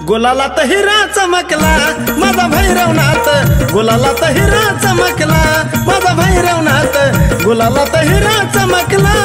गुलालात हिरा चमकला माझा भैरवनाथ, गुलालात हिरा चमकला माझा भैरवनाथ, गुलालात हिरा चमकला।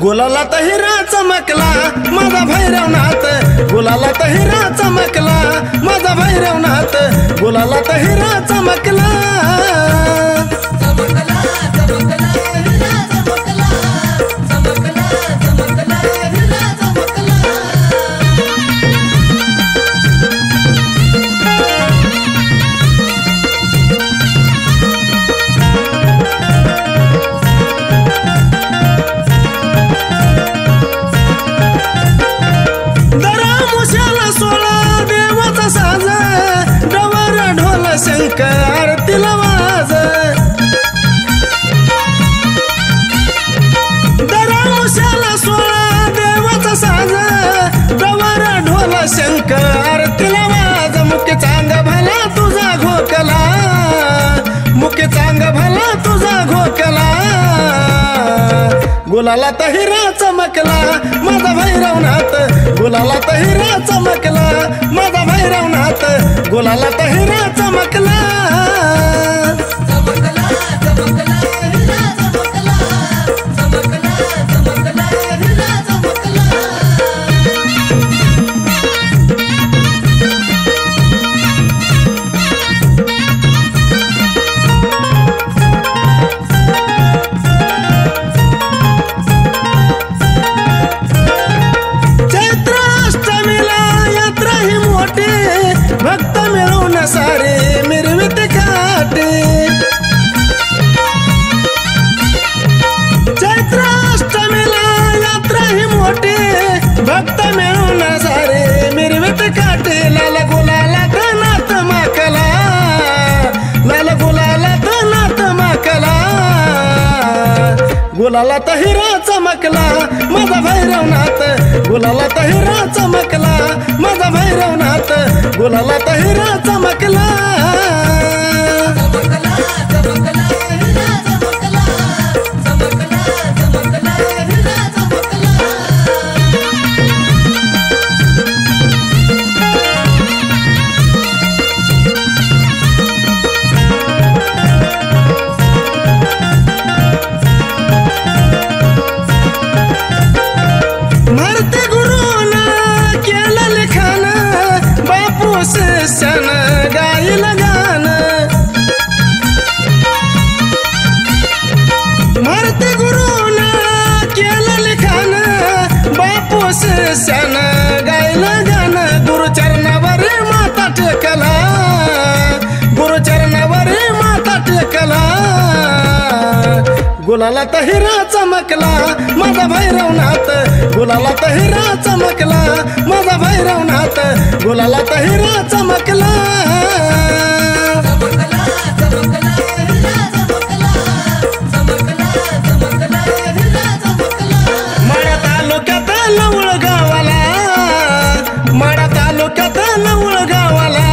गुलालात हिरा चमकला माझा भैरवनाथ, गुलालात हिरा चमकला माझा भैरवनाथ, गुलालात हिरा चमकला। आरतीला वाज दरामुशाला सोळा देवाचा साज, डवर ढोल शंख आरतीला वाज। मुख्य चांग भला तुझा घोकला, मुख्य चांग भला तुझा घोकला। गुलालात हिरा चमकला माझा भैरवनाथ, गुलालात हिरा चमकला माझा भैरवनाथ, गुलालात हिरा चमकला। भक्त मिळून सारे मिरवित काटे, चैत्राष्टमीला यात्रा ही मोठी, भक्त मिळून सारे मिरवित काटे। लाल गुलालात नाथ माकला, लाल गुलालात नाथ माकला। गुलालात हिरा चमकला माझा भैरवनाथ, गुलालात हिरा चमकला माझा भैरवनाथ, गुलालात हिरा चमकला। मरते गुरुना केलं लिखाण, बापू शिष्यान गायलं गाण। मरते गुरुना केलं लिखाण, बापू शिष्यान गायलं गाण। गुरुचरणावर माता टेकला, गुरुचरणावर माता टेकला। गुलालात हिरा चमकला माझा भैरवनाथ, गुलालात हिरा चमकला माझा भैरवनाथ, गुलालात हिरा चमकला। माढा तालुक्यात लवळ गावाला, माढा तालुक्यात लवळ गावाला।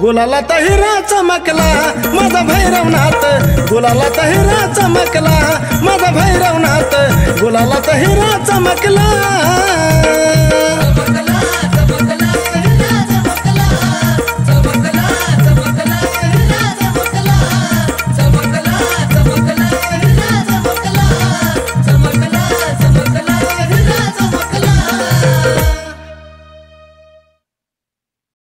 गुलालात हिरा चमकला माझा भैरवनाथ, गुलालात हिरा चमकला माझा भैरवनाथ, गुलालात हिरा चमकला।